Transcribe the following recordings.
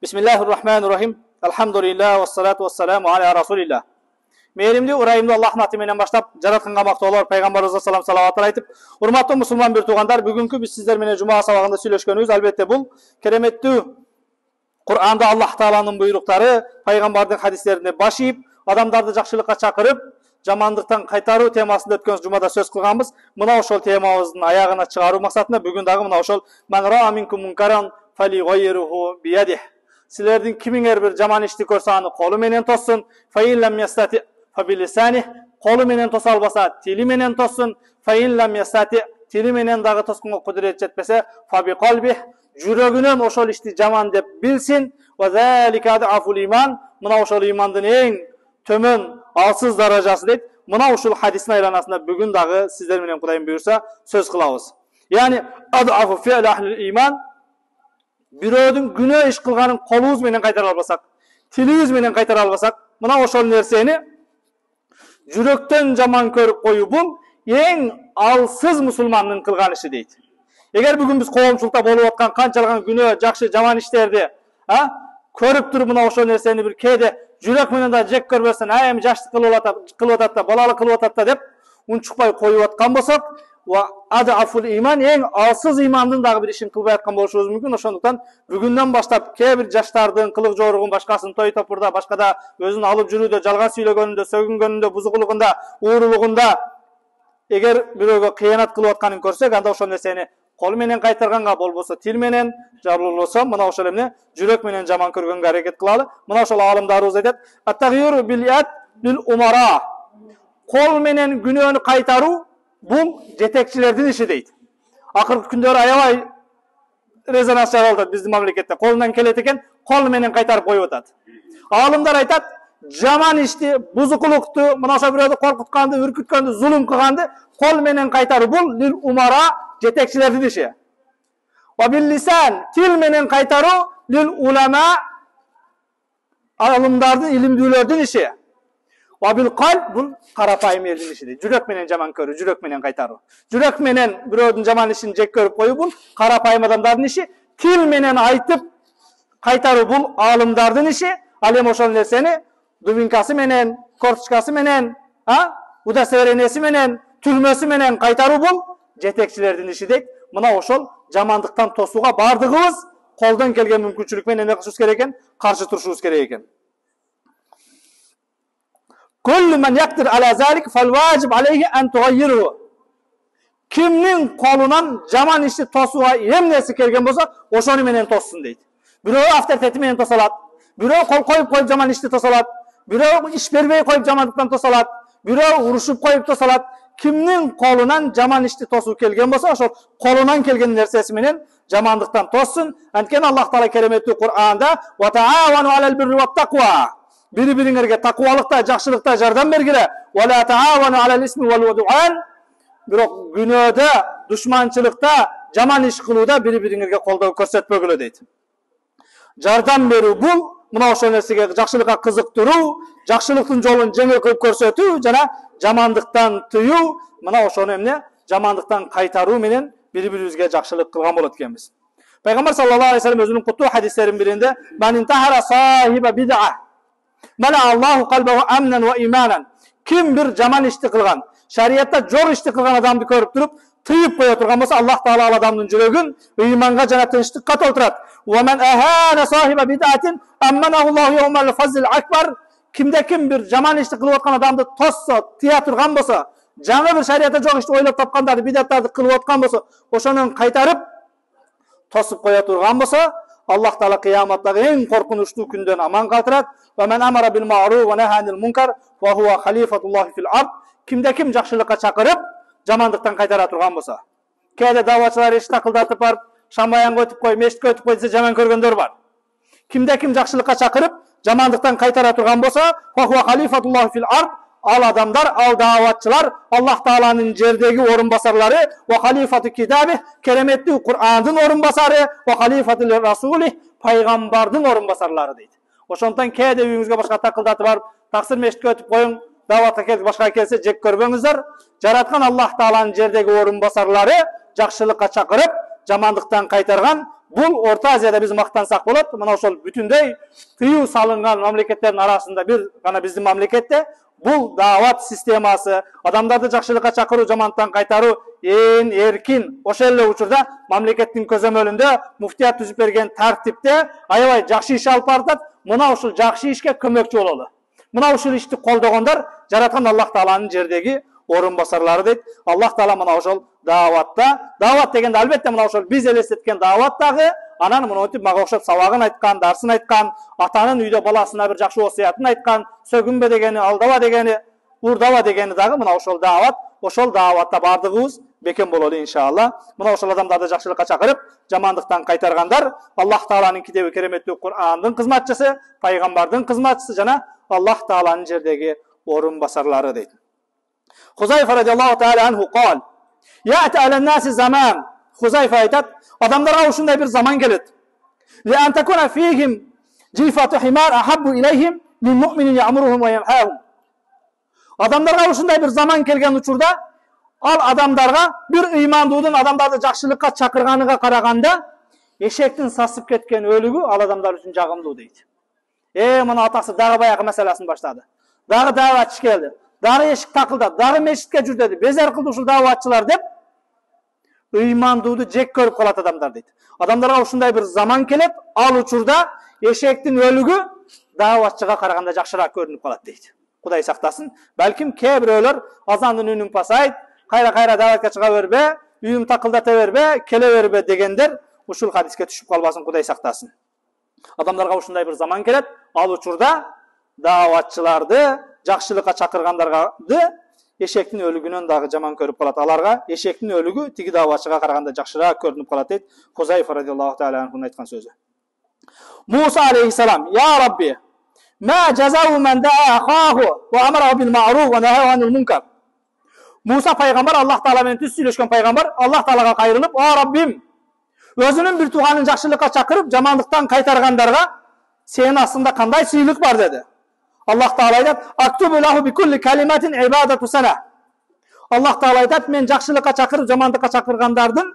Bismillahirrahmanirrahim. Elhamdülillah ve salatu ve selamu ala Rasulillah. Meyrimli, urayımlı Allah'ın atımenen başlap, jaratqanға maqtoolor, Peygamberimize salam salavatlar aytıp, urmatlı musulman bir tuğandar, bugünkü biz sizler menen Cuma sabahında söylöşkөнүбүз, albatta bu keremettүү Kur'an'da Allah Taala'nın buyruktары, Peygamber'in hadislerini başlayıp, adamdарды жакшылыкка чакырып, жамандыктан кайтаруу темасында өткөн жумада сөз кылганбыз. Мына ошол темабыздын аягына чыгаруу максатында бүгүн дагы мына ошол "Man ra'a minkum munkaran falyughayyirhu biyadihi". Sizlerden kiminger bir jaman işti көрсө аны колу менен тосsun. Fa in lam yastati fa bilisanihi. Колу менен тоса албаса, тили менен тосsun. Fa in lam yastati tili менен дагы тосконго кудурет жетпесе, fa bi qalbihi. Жүрөгүнөн ошол ишти жаман деп билсин. Wa zalika ad'aful iman. Мына ошол имандын эң төмөн алсыз даражасы дейт. Мына ушул хадистин айланасында бүгүн дагы сиздер менен Кудайым буйрса сөз кылабыз. Yani ad'afu fi'l ahli iman. Бирөөдүн күнөө иш кылганын колубуз менен кайтара албасак, тилибиз менен кайтара албасак, мына ошол нерсени жүрөктөн жаман көрүп коюу бул эң алсыз мусулмандын кылган иши дейт. Эгер бүгүн биз коомчулукта болуп аткан канчалыган күнөө, жакшы, жаман иштерди, көрүп туруп мына ошол нерсени бир кээде жүрөк менен да жек көрбөстөн, эми жаштык кылып атат да, балалык кылып атат да деп унчукпай коюп аткан болсок, wa ad'aful iman эң алсыз имандын дагы бир ишин кылбай аткан болушубуз мүмкүн. Ошондуктан бүгүндөн баштап кээ бир жаштардын кылык жоругун, башкасын той топурда, башкада өзүн алып жүрүүдө, жалган сүйлөгөнүндө, сөгүнгөнүндө, бузукулугунда, уурулугунда эгер бирөөгө кыянат кылып атканын көрсөк, анда ошол нерсени кол менен кайтарганга, болбосо тил менен, болбосо мына ошол эмне жүрөк менен жаман көргөнгө аракет кылалы. Мына ошол аалымдарыбыз айтат: "At-taghyir bil yad lil umara". Кол менен күнөөнү кайтаруу бул жетекчилердин иши дейт. Акыркы күндөр аябай резонанс чыгарып атат биздин мамлекетте. Колунан келет экен, кол менен кайтарып коюп атат. Аалымдар айтат, жаман ишти, бузукулукту, мына ошо бирөөдү коркутканды, үркүткөндү, зулум кылганды кол менен кайтаруу бул лил умара, жетекчилердин иши. Ва бил лисан, тил менен кайтаруу лил улама, аалымдардын, илимдүүлөрдүн иши. Bil kalp bul karapayım elin işi değil. Жүрөк менен жаман көрүү, жүрөк менен кайтаруу. Жүрөк менен бирөөдүн жаман ишин жек көрүп коюу бул карапайым адамдардын иши. Тил менен айтып кайтаруу бул аалымдардын иши. Ал эми ошол нерсени дубинкасы менен, корточкасы менен, удостоверенияси менен, түрмөсү менен кайтаруу бул жетекчилердин иши дейт. Мына ошол жамандыктан тосууга бардыгыбыз колдон келген мүмкүнчүлүк менен эмне кылышыбыз керек экен? Каршы турушубуз керек экен. Kullu men yakdir ala zalik fal vacib aleyhi en tugayyiruhu. Kimnin kolunan jaman işi tosuğa emnesi kelgen bolsa, oşonu menen tossun deydi. Birөө авторитети менен тосалат, birөө kol koyup jaman işti tosalat, birөө iş бербей koyup jamanlıktan tosalat, birөө uruşup koyup tosalat. Kimnin kolunan jaman işti tosu kelgen bolsa, oşol kolunan kelgen nersesi menen jamanlıktan tossun. Antkeni Allah Taala keremettүү Kur'anda "Wa ta'awanu alal birri wat taqwa". Biri-biringерге такуалыкта, жакшылыкта жардам бергиле. Ва ла таавану алал исми вал удуан. Бирок күнөөдө, душманчылыкта, жаман иш кылууда бири-бириңерге колдоо көрсөтпөгүлө дейт. Жардам берүү бул мына ошол нерсеге жакшылыкка кызыктыруу, жакшылыктын жолун жеңил кылып көрсөтүү жана жамандыктан тыюу, мына ошону эмне жамандыктан кайтаруу менен бири-бирибизге жакшылык кылган болот экенбиз. Пайгамбар саллаллаху алейхи ва саллям өзүнүн куттуу хадистеринин биринде "Man intahara sahiba bid'ah Mala Allahu kalbahu amnan ve imanan". Kim bir jaman işti kılgan, şariatta jor işti kılgan adamды көрүп туруп, тыйып коя турган болсо, Allah Taala ал адамдын жүрөгүн ыйманга жана тынчтыкка толтурат. Wa man ahana sahiba bid'atin amanahu Allahu yawmal fazl akbar. Kimde kim bir jaman işti kылып аткан адамды тоссо, тыя турган болсо, жаңы bir şariatta жок işти ойлоп тапкандарды, бидаттарды кылып аткан болсо, ошонун кайтарып тосуп коя турган болсо, Allah Taala kıyamattагы эң коркунучтуу күндөн аман калтырат. Ve men amara bil ma'ruf ve neha anil munkar ve huwa khalifatullah fil ard. Kimde kim жакшылыкка чакырып, жамандыктан кайтара турган болсо. Кээде давачылар иш такылдатып барып, шамаянга өтүп кой, мешитке өтүп кой десе жаман көргөндөр бар. Kimde kim жакшылыкка чакырып, жамандыктан кайтара турган болсо, ve huwa khalifatullah fil ard. Al adamlar, al davatçılar, Allah Taala'nın jerdegi orunbasarları ve halifatu kitabih, keremetli Kur'an'ın orunbasarı ve halifatu rasulih, paygambardın orunbasarları deydi. Ошондон кээде үйүңүзгө башка такылдатып барып, таксир мешитке өтүп коюң, даватка келип башка келсе жек көрбөңүздөр. Жараткан Allah Taala'нын жердеги орунбасарлары жакшылыкка чакырып, жамандыктан кайтарган Бул Орта Азияда биз мактансак болот. Мына ошол бүтүндөй тыюу салынган мамлекеттердин арасында бир гана биздин мамлекетте бул даават системасы, адамдарды жакшылыкка чакыруу, жамандыктан кайтаруу ээн эркин. Ошол эле учурда мамлекеттин көзөмөлүндө муфтият түзүп берген тартипте аябай жакшы иш алып баратат. Мына ушул жакшы ишке көмөкчү бололу. Мына ушул ишти колдогондор жараткан Аллах Тааланын жердеги орун басарлары дейт. Аллах Таала мына ошол дааватта, даават дегенде албетте мына ошол биз элестеткен даават дагы, анан мынтип мага окшоп сабагын айткан, дарсын айткан, атанын үйдө баласына бир жакшы осуятын айткан, сөгүнбө дегени, алдаба дегени, урдаба дегени дагы мына ошол даават. Ошол дааватта бардыгыбыз бекем бололу иншалла. Мына ошол адамдарды жакшылыкка чакырып, жамандыктан кайтаргандар Аллах Тааланын китеби кереметтүү Кур'андын кызматчысы, пайгамбардын кызматчысы жана Аллах Тааланын жердеги орун басарлары дейт. Хузайфа радиаллаху таала анху qal: "Ya'ti alan-nasi zaman." Хузайфа айтат, адамдарга ушундай бир заман келет. "Li an takuna fihim jifatu himar ahabbu ilayhim min mu'minin ya'muruhum wa yamhahum." Адамдарга ушундай бир заман келген учурда, ал адамдарга бир ыймандуудун адамдарды жакшылыкка чакырганыга караганда, эшектин сасып кеткен өлүгү ал адамдар үчүн жагымдуу дейт. Мына атасы дагы баягы маселасын баштады. Дагы дааватчы келди. Дагы эшик такылдады. Дагы мешитке жүр деди. Безер кылды ушул дааватчылар деп, ыймандууду жек көрүп калат адамдар дейт. Адамдарга ушундай бир заман келет, ал учурда эшектин өлүгү дааватчыга караганда жакшыраак көрүнүп калат дейт. Кудай сактасын. Балким кээ бирөөлөр азандын үнүн пасайт, кайра дааватка чыга бербе, үйүм такылдата бербе, келе бербе дегендер ушул хадиске түшүп калбасын, Кудай сактасын. Адамдарга ушундай бир заман келет, ал учурда дааватчыларды жакшылыкка чакыргандарды эшектин өлүгүнөн дагы жаман көрүп калат. Аларга эшектин өлүгү тиги дааватчыга караганда жакшыраак көрүнүп калат дейт. Хузайфа радиаллаху таала анхунун айткан сөзү. Муса алейхиссалам: "Я Рабби, ма жазау ман да'a ахаху ва амара бил ма'руф ва наха анил мункар." Муса пайгамбар, Аллах Таала менен түз сүйлөшкөн пайгамбар, Аллах Таалага кайрылып: "О Раббим, өзүнүн бир тууганын жакшылыкка чакырып, жамандыктан кайтаргандарга сенин астында кандай сыйлык бар?" деди. Аллах Таала айтат: "Актубу лаху би кулли калиматин ибадату сана." Аллах Таала айтат: "Мен жакшылыкка чакырып, жамандыкка чакыргандардын,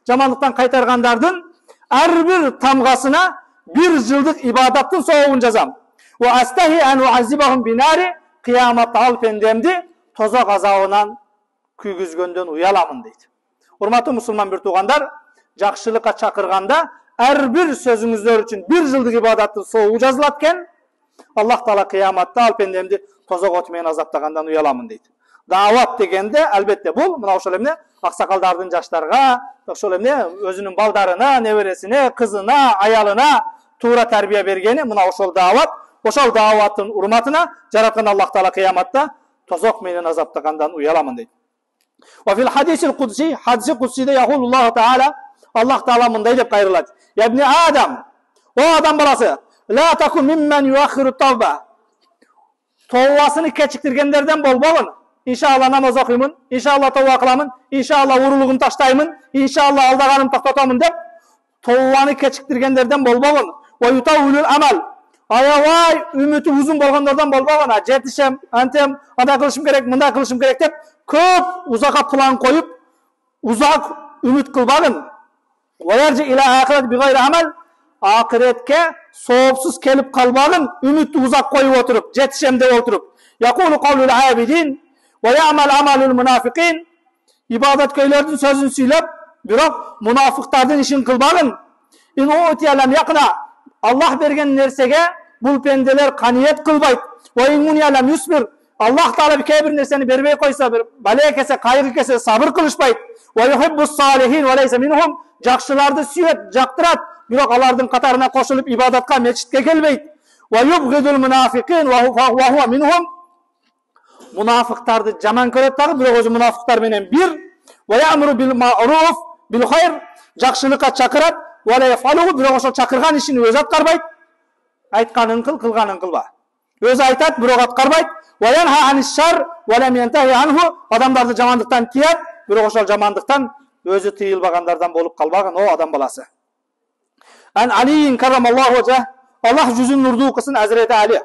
жамандыктан кайтаргандардын ар бир тамгасына бир жылдык ибадаттын соогун жазам. Ва астахи ан уазибахум бинари." Кыяматта ал пендемди тозок азабынан күйгүзгөндөн уяламын дейт. Урматтуу мусулман бир туугандар, жакшылыкка чакырганда ар бир сөзүңүздөр үчүн бир жылдык ибадаттын соогу жазылат экен. Аллах Таала кыяматта ал пендемди тозок от менен азаптагандан уяламын дейт. Даават дегенде албетте бул мына ошол эмне аксакалдардын жаштарга, ошол эмне өзүнүн балдарына, небересине, кызына, аялына туура тарбия бергени мына ошол даават. Ошол дааваттын урматына жараткан Аллах Таала кыяматта тозок менен азаптагандан уяламын дейт. Ва фил хадисил кудси, хадиси кудсиде яхулуллаху таала, Аллах Таала мындай деп кайрылат: "Я ибни Адам, о адам баласы, ла такун миммен юахиру тавба." Товбасыны кечиктиргендерден болбогун. Иншалла намаз окуймун, иншалла товба кыламын, иншалла урулугун таштаймын, иншалла алдаганым токтотомун деп товбаны кечиктиргендерден болбогун. Ва ютавулул амал. Аябай үмүтү узун болгондордон болбогун. Жетишем, антем, андай кылышым керек, мындай кылышым керек деп көп узакка план коюп, узак үмүт кылбагын. Ва яржи иля ахират би гайри амал. Акыретке соопсуз келип калбагын, үмүттү узак коюп отуруп, жетишем деп отуруп. Якулу кавлул абидин ва я'мал амалул мунафикин. Ибадаткөйлөрдүн сөзүн сүйлөп, бирок мунафыктардын ишин кылбагын. Ин утиялам якна. Аллах берген нерсеге бул пенделер каниет кылбайт. Ва ин муниялам юсбир. Аллах Таала кээ бир нерсени бербей койсо, бир бале кесе, кайгы кесе сабыр кылышпайт. Ва юхиббус салихин ва лейса минхум. Жакшыларды сүйөт, жактырат, бирок алардын катарына кошулуп ибадатка, мечитке келбейт. Ва юбгидул мунафикин ва хува минхум. Мунафыктарды жаман көрөт дагы, бирок өзү мунафыктар менен бир. Ва я'муру бил ма'руф бил хайр. Жакшылыкка чакырат, ва ла яфалу, бирок ошол чакырган ишин өзү аткарбайт. Айтканын кыл, кылганын кылба. Өзү айтат, бирок аткарбайт. Ва янха аниш шар ва лам янтахи анху. Адамдарды жамандыктан тият, бирок ошол жамандыктан өзү тыйылбагандардан болуп калбаган о адам баласы. Ан Алиин каррамаллаху важа, Аллах жүзүн нурдуу кылсын, Hazreti Али.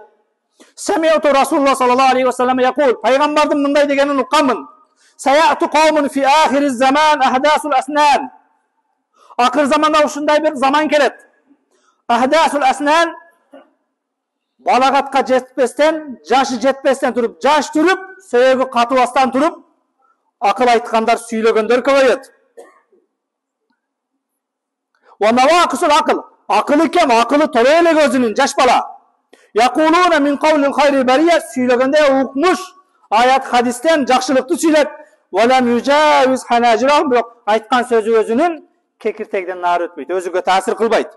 Сami'tu Rasulullah sallallahu aleyhi ve sellem yakul, пайгамбардын мындай дегенин укканмын. Sayatu qawmun fi akhiriz zaman ahdasul asnan. Akır zamanda ушундай bir zaman kelet. Ahdasul asnan balagatка жетпестен, жашы жетпестен туруп, жаш туруп, себеби катыбастан туруп, акыл айткандар, сүйлөгөндөр көбөйөт. Wa nawaqisul aql. Akıllı kem, akıllı töreyle gözünün, jaş bala. Yaquluna min qawlil khayri bariyat, süylөгөндө укмуş, ayat hadisten jakşılıkты süylep. Wa lam yujawiz hanajirahum, biroq aytkan sözü özünün kekirtekten nari ötmeydi, özüge tasir kılbaydı.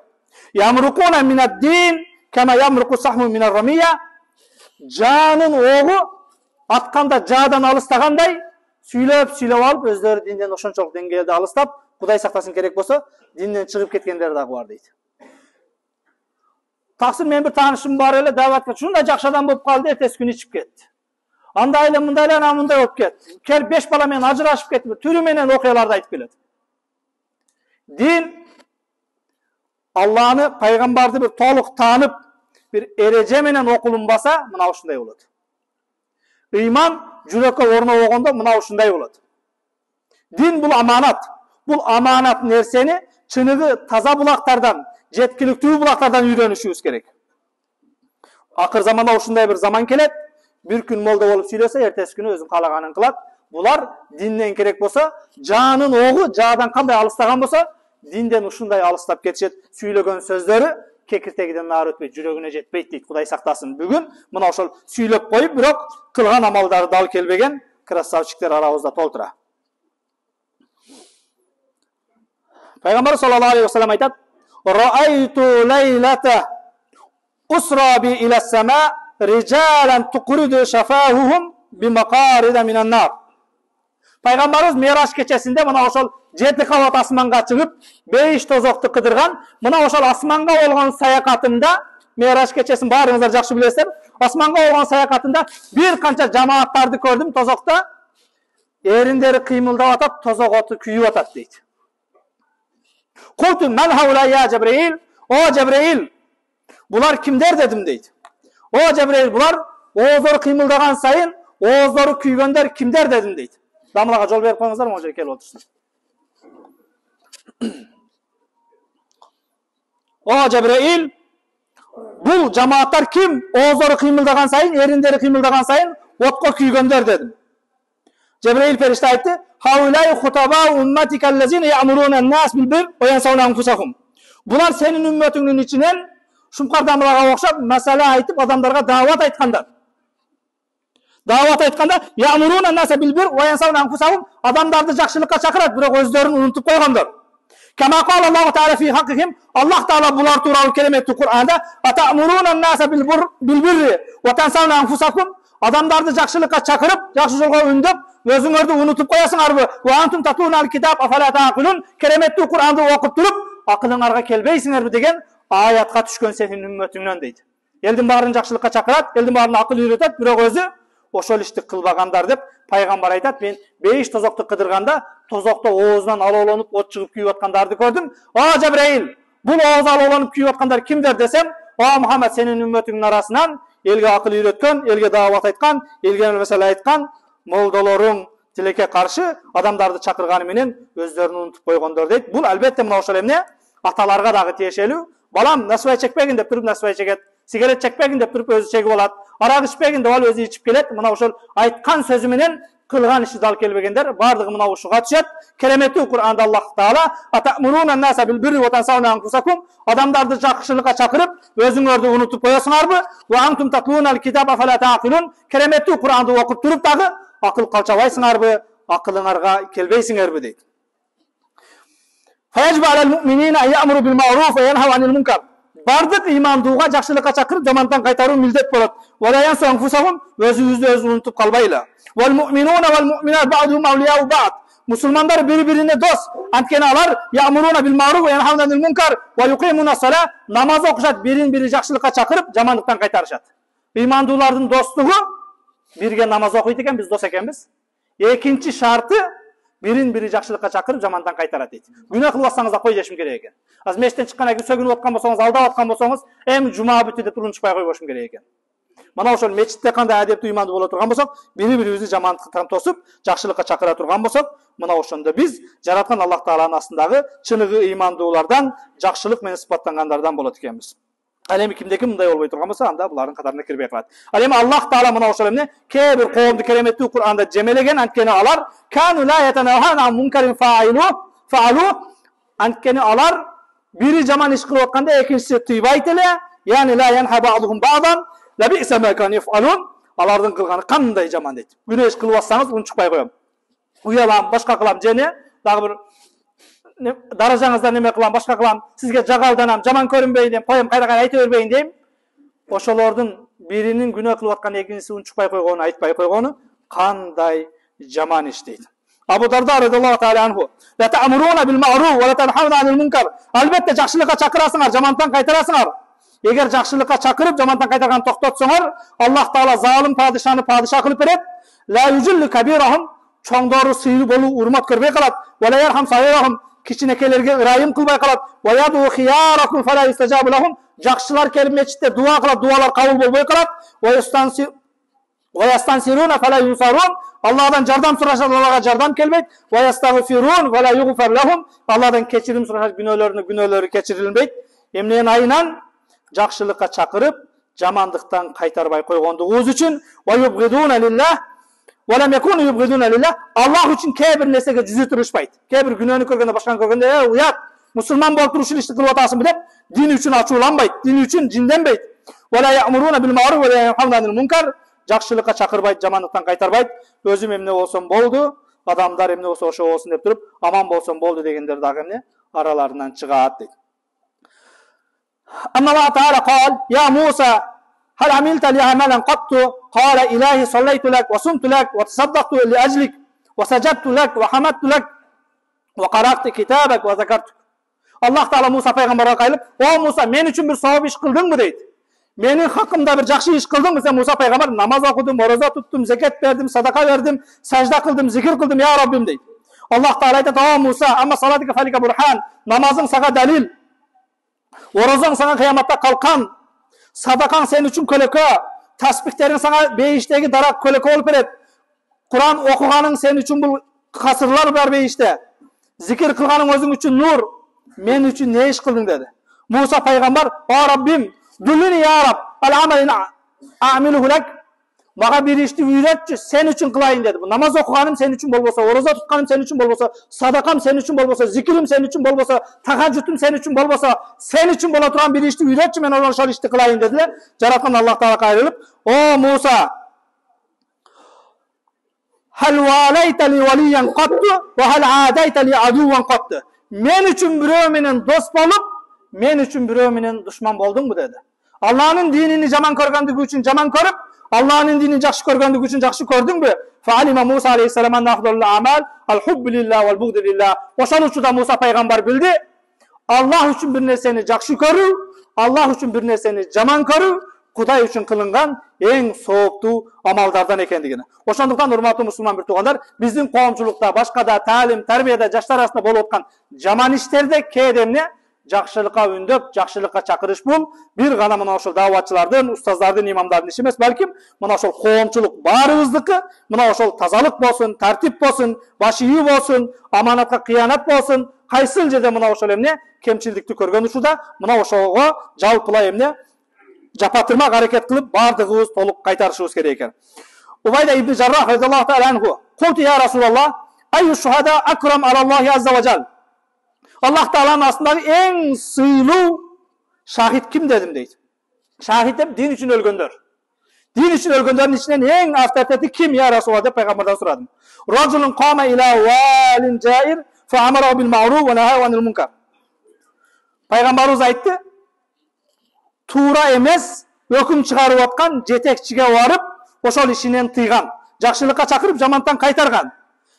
Yamruquna minad din kema yamruqu sahmu minar ramiya. Canın oğu atkanda jaadan alыстагандай süylep alıp özleri dinden oşonçoluk dengelde alыстап, Kuday saklasın gerek bolsa, dinden çıkıp ketkenler dagı var deydi. Taksir men bir tanışım var ele davatga, şunda jakşı adam bolup kaldı, ertesi gün içip ketti. Andayla mındayla ana mınday bolup ketti. Kel 5 bala menen ajırashıp ketти, türü menen okuyalarda aytıp keledi. Din Allah'ını, peygamberdi bir toluk tanıp, bir erece menen okulunbasa, mına uşunday bolot. İman, jürekke orna oğonda, mına uşunday bolot. Din bul amanat. Bul amanat nerseni, çınıgı taza bulaklardan, жеткиликтүү булактардан үйрөнүшүбүз керек. Акыр заманда ушундай bir zaman келет, bir күн молда болуп сүйлөсө, эртеси күнү өзүн каалаганын кылат. Булар динден керек болсо, жанын огу жаадан кандай алыстаган болсо, динден ушундай алыстап кетишет. Сүйлөгөн сөздөрү кекиртегиден нары өтпөйт, жүрөгүнө жетпейт дейт. Кудай сактасын. Бүгүн мына ошол сүйлөп коюп, бирок кылган амалдары дал келбеген красавчиктер арабызда толтура. Пайгамбар саллаллаху алейхи ва саллям айтат: "Ra'aytu leylete usra bi ila sema rijalan tuqridu shafahuhum bi maqarida minan nar." Peygamberimiz Miraç keçesinde mına oşol 7 kavat asmanga çıkıp 5 tozoktu kıdırgan, mına oşol asmanga olgan sayakatında Miraç keçesini barыңыздар жақсы bilesizler. Asmanga olgan sayakatında bir kança cemaatlardı gördüm tozokta. Erinleri kıymıldap atat, tozok otu küyüp atat deydi. Kultu men haula ya Cebrail, o Cebrail, bular kimler dedim deydi. O Cebrail, bular oğuzları kıymıldagan sayın, oğuzları küygönder kimler dedim deydi. Damlaga jol berip koyuңуздар, o жерге kelip otursun. O Cebrail, bu cemaatlar kim? Oğuzları kıymıldagan sayın, erinleri kıymıldagan sayın, otko küygönder dedim. Cebrail perişte aytты: "Haulay hutaba ummatikellezine ya'muruna nas bil bir ve yansawna anfusahum." Bular senin ümmetinin içinden şumkar damlaga okşap mesele aytıp adamlarga davat aytkanlar. Davat aytkanda ya'muruna nas bil bir ve yansawna anfusahum, adamlardı jakşılıkka çakırat, biroq özlerini unutup koyganlar. Kema qala Allahu Teala fi haqqihim, Allah Teala bular tuuralı kelim etdi Kur'anda: "Ata'muruna nas bil birri ve tansawna anfusakum." Adamlardı jakşılıkka çakırıp, jakşı jolga ündüp, özüңөрдү unutup koyasыңарбы? Wa antum tatlunal kitab afala taqilun. Keremetli Kur'an'da okup durup akılыңarga kelbeysiңерби деген ayatка түшкөн senin ümmetиңнен дейт. Элдин баарын жакшылыкка чакырат, элдин баарын акыл үйрөтөт, бирок өзү ошол ишти кылбагандар деп пайгамбар айтат. Мен 5 тозокту кыдырганда, тозокто оозунан алоолонуп, от чыгып күйүп аткандарды көрдүм. "О Жабраил, бул ооз алоолонуп күйүп аткандар кимдер?" десем, "О Мухаммед, сенин ümmetиңнин арасынан элге акыл үйрөткөн, элге даават айткан, элге меселе айткан молдолоруң тилекке каршы адамдарды чакырганы менен өздөрүн унутуп койгондор" дейт. Бул албетте мына ошол эмне? Аталарга дагы тиешелүү. Балам насыбай чекпегин деп туруп насыбай чекет. Сигарет чекпегин деп туруп өзү чегип алат. Арак ичпегин деп ал өзү ичип келет. Мына ошол айткан сөзү менен кылган иши дал келбегендер бардыгы мына ушуга түшөт. Кереметli Kur'anda Allah Taala "Ata'muruna an-nasa bil birri ve tansawna anfusakum." Adamдарды жакшылыкка чакырып, өзүңөрдү унутуп коесуңарбы? "Wa antum tatlunal kitaba fala taqilun." Кереметli Kur'anda окуп туруп дагы акыл калчабайсыңарбы, акылыңарга келбейсиңерби дейт. Fayajbu alal mu'minina an ya'muru bil ma'ruf ve yanhaw anil munkar. Bardык имандууга жакшылыкка чакырып, жамандыктан кайтаруу милдет болот. Wa la yansu anfusahum, өзүңүздү өзү унутуп калбайлы. Wal mu'minuna wal mu'minat ba'duhum awliya'u ba'd. Müslümanlar birbirine dost. Antkeni alar ya'muruna bil ma'ruf ve yanhaw anil munkar ve yuqimuna salat. Namaz okuşat, birin-biri жакшылыкка чакырып, жамандыктан кайтарышат. İmandulardын достугу birge namaz okuyt eken, biz dost ekenbiz. Ekinci şartı birin-biri жакшылыкка чакырып, жамандан кайтарат дейт. Günah кылбасаңыз да кой дешим керек экен. Az мештен чыккандан кийин сөгүнүп аткан болсоңуз, алдап аткан болсоңуз, эми жума бүтү деп турун чыкпай койбошум керек экен. Мына ошол мечитте кандай адептүү ыймандуу боло турган болсок, бири-бирибизди жамандыктан тосуп, жакшылыкка чакыра турган болсок, мына ошондо биз жараткан Аллах Тааланын астындагы чыныгы ыймандуулардан, жакшылык менен сыпаттангандардан болот экенбиз. Ал эми кимдеки мындай болбой турган болсо, анда булардын катарына кирбей калат. Ал эми Аллах Таала мына ошол эмне кээ бир коомду кереметтүү Кур'анда жемелеген, анткени алар кану ла ятанахана мункарин фаалу, анткени алар бири жаман иш кылып атканда экинчиси тыйбайт эле, яни ла янха ба'духум ба'дан ла би'са ма кан яфалун. Алардын кылганы кандай жаман дейт. Күнөө иш кылып атсаңыз унчукпай коем. Уялам, башка кылам, жене дагы бир даражаңыздан неме кылам, башка кылам, сизге жагалданам, жаман көрүнбөйүн дейм, коем кайра айта бербейин дейм. Ошолордун биринин күнөө кылып аткан, экинчиси унчукпай койгону, айтпай койгону кандай жаман иш дейт. Абу Дарда радиллаху таала анху: "Ла та'муруна бил ма'руф ва ла танхауна анил мункар." Албетте жакшылыкка чакырасыңар, жамандыктан кайтарасыңар. Эгер жакшылыкка чакырып, жамандыктан кайтарганды токтотсоңор, Аллах Таала залым падышаны падыша кылып берет. Ла южилlu кабирахум, чоңдору сыйлуу болуу, урмат көрбөй калат. Ва ла ярхам сагирахум, кичинекелерге ырайым кылбай калат. Ва яду хияракум фала истажабу лахум, жакшылар келип мечитте дуа кылат, дуалар кабыл болбой калат. Ва ястансируна фала юнсарун, Аллахдан жардам сурашат, Аллахга жардам келбейт. Ва ястагфирун ва ла югфар лахум, Аллахдан кечирим сурашат, күнөөлөрү кечирилбейт. Эмненин айынан жакшылыкка чакырып, жамандыктан кайтарбай койгондугубуз үчүн ва юбгидуна лиллах ва лам якуну юбгидуна лиллах, Аллах үчүн кээ бир нерсеге жүзү турушпайт. Кээ бир күнөөнү көргөндө, башканы көргөндө, уят, мусулман болуп туруп ушул ишти кылып атасың деп, дин үчүн ачууланбайт, дин үчүн жинденбейт. Ва ла я'муруна бил ма'руф ва ла янхауна анил мункар, жакшылыкка чакырбайт, жамандыктан кайтарбайт. Өзүм эмне болсом болду, адамдар эмне болсо ошо болсун деп туруп, аман болсом болду дегендер дагы эмне араларынан чыгат дейт. أن الله تعالى قال: يا موسى هل عملت لي عملا قط؟ قال: إلهي صليت لك وصمت لك وتصدقت لأجلك وسجدت لك وحمدت لك وقرأت كتابك وذكرتك. Allah Taala Musa peygamberге кайылып: "О Musa, мен үчүн бир савап иш кылдыңбы?" дейт. Менин хакымда бир жакшы иш кылдыңбы сен? Musa peygamber: "Намаз окудум, ороза туттум, закат бердим, садака бердим, сажда кылдым, зикир кылдым, я Раббим" дейт. Allah Taala айтат: "О Musa, amma salatika falika burhan." Намазың сага далил. Орозаң саңа кыяматта калкан, садакаң сен үчүн көлөкө, таспихтериң саңа бейиштеги дарак көлөкө болуп берет. Куран окуганың сен үчүн бул касырлар бар бейиште. Зикир кылганың өзүң үчүн нур. Мен үчүн не иш кылдың dedi. Musa пайгамбар: "О Раббим, дуllini ya Rab, al amalin a'miluhu lak." Мага бир ишти үйрөтчү, сен үчүн кылайын dedi. Намаз окуганым сен үчүн болбосо, ороза тутканым сен үчүн болбосо, садакам сен үчүн болбосо, зикирим сен үчүн болбосо, тахажжутум сен үчүн болбосо, сен үчүн боло турган бир ишти үйрөтчү, мен ошол ишти кылайын дедилер. Жараткан Аллах Таала кайрылып: "О Муса, hal walayta li waliyan qattu wa hal adayta li aduwan qattu." Men үчүн бирөө менен дос болуп, мен үчүн бирөө менен душман болдуңбу dedi. Аллахнын динини жаман көргөндүгү үчүн жаман көрүп, Allah'ın dinini жақсы көргөндүгү үчүн жақсы көрдүң бе? Фаалима Муса алейхиссалам анна афдалул амал ал-хуббу лиллах вал бугду лиллах. Ошол учурда Муса пайгамбар билди, Аллах үчүн бир нерсени жақсы көрүү, Аллах үчүн бир нерсени жаман көрүү Кудай үчүн кылынган эң сооптуу амалдардан экендигини. Ошондуктан урматтуу мусулман бир туугандар, биздин коомчулукта, башкада, таалим, тарбияда жаштар арасында болуп аткан жаман иштерде кээде эмне жакшылыкка үндөп, жакшылыкка чакырыш бул бир гана мына ошол даватчылардын, устаздардын, имамдардын иши эмес, балким мына ошол коомчулук баарыбыздыкы, мына ошол тазалык болсун, тартип болсун, баш ийүү болсун, аманатка кыянат болсун, кайсыл жерде мына ошол эмне кемчилдикти көргөн учурда мына ошого жалпылай эмне жапатырмак аракет кылып баардыгыбыз толук кайтарышыбыз керек экен. Убайда ибн Жаррах радиллаху таала анху: "Култу я Расулаллах, айю шухада акрам алаллахи азза ва жал." Аллах Тааланын астындагы эң сыйлуу шахид ким дедим дейт. Шахид деп дин үчүн өлгөндөр. Дин үчүн өлгөндөрдүн ичинен эң авторитети ким я Расулаллах деп пайгамбардан сурадым. Ражулун кама ила валин жаир фа амара бил ма'руф ва нахая анил мункар. Пайгамбарыбыз айтты, туура эмес өкүм чыгарып аткан жетекчиге барып, ошол ишинен тыйган, жакшылыкка чакырып, жамандыктан кайтарган.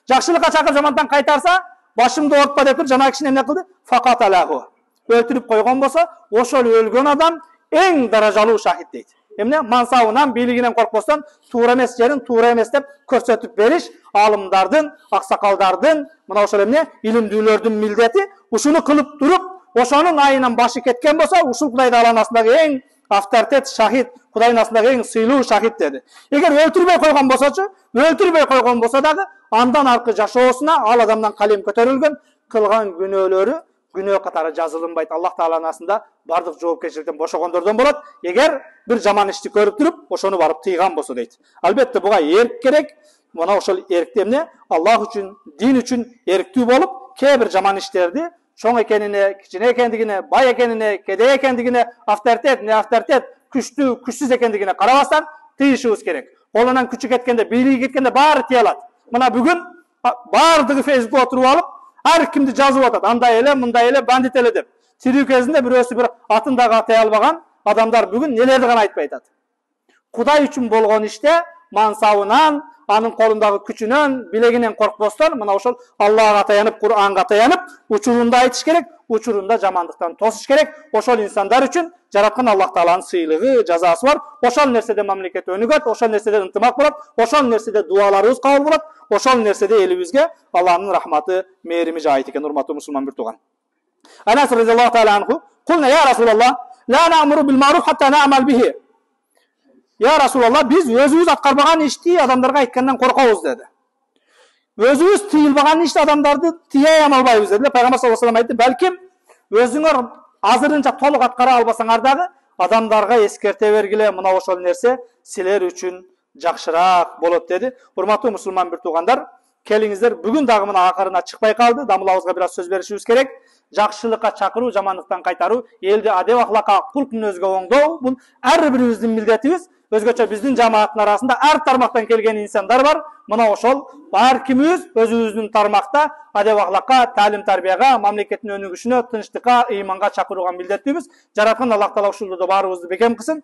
Жакшылыкка чакырып, жамандыктан кайтарса, башымды оорутпа деп жанагы киши эмне кылды? Факат алаху. Өлтүрүп койгон болсо, ошол өлгөн адам эң даражалуу шахид дейт. Эмне? Мансабынан, бийлигинен коркпостон, туура эмес жерин туура эмес деп көрсөтүп бериш алымдардын, аксакалдардын, мына ошол эмне илимдүүлөрдүн милдети. Ушуну кылып туруп, ошонун айынан башы кеткен болсо, ушул Кудай Тааланын астындагы эң авторитет, шахид, Кудайдын астындагы эң сыйлуу шахид деди. Эгер өлтүрбөй койгон болсочу, өлтүрбөй койгон болсо дагы андан аркы жашоосуна ал адамдан калем көтөрүлгөн, кылган күнөөлөрү күнөө катары жазылынбайт. Аллах Тааланын астында бардык жоопкерчиликтен бошогондордон болот. Эгер бир жаман ишти көрүп туруп, ошону барып тыйган болсо дейт. Албетте буга эрк керек. Мына ошол эркти эмне? Аллах үчүн, дин үчүн эрктүү болуп, кээ бир жаман иштерди чоң экенине, кичине экендигине, бай экенине, кедей экендигине, авторитет, не авторитет, күчтүү, күчсүз экендигине карабастан тыйышыбыз керек. Колунан күчү кеткенде, бийлиги кеткенде баары тыялат. Мына бүгүн баардыгы Фейсбукка отуруп алып, ар кимди жазып атат. Андай эле, мындай эле, бандит эле деп. Тирүү кезинде бирөөсү бир атын дагы атай албаган адамдар бүгүн нелерди гана айтпай атат. Кудай үчүн болгон иште мансабынан, анын колундагы күчүнөн, билегинен коркпостон, мына ошол Аллага таянып, Кур'анга таянып, учурунда айтыш керек, учурунда жамандыктан тосуш керек. Ошол инсандар үчүн жараткан Аллах Тааланын сыйлыгы, жазасы бар. Ошол нерседе мамлекет өнүгөт, ошол нерседе ынтымак болот, ошол нерседе дуаларыбыз кабыл болот, ошол нерседе элибизге Аллахтын рахматы, мээрими жаайт экен, урматтуу мусулман бир тууган. Анас разияллаху таала анху, "Кулна я Расулаллах, ла на'муру бил ма'руф хатта нa'мал бихи." Ya Resulallah, biz özümüz atkarbagan işti adamlarga aytkandan korkabız dedi. Özümüz tıyılbagan işti adamlardı tiyeyem albayız dedi. Peygamber sallallahu aleyhi ve sellem aytты, belkim özüңөр азырынча толук аткара албасаңар дагы адамдарга эскерте бергиле, мына ошол нерсе силер үчүн жакшыраак болот деди. Урматтуу мусулман бир туугандар, келиңиздер, бүгүн дагы мына акырына чыкпай калды. Дамылабызга бир аз сөз беришибиз керек. Жакшылыкка чакыруу, жамандыктан кайтаруу, элди адеп ахлакка, кулк мүнөзгө оңдоо, бул ар бирибиздин милдетибиз. Өзгөчө биздин жамааттын арасында ар тармактан келген инсандар бар. Мына ошол бар кимибиз өзүбүздүн тармакта адеп ахлакка, талим тарбияга, мамлекеттин өнүгүшүнө, тынчтыкка, ыйманга чакырууга милдеттүүбүз. Жараткан Аллах Таала ушулду баарыбызды бекем кылсын.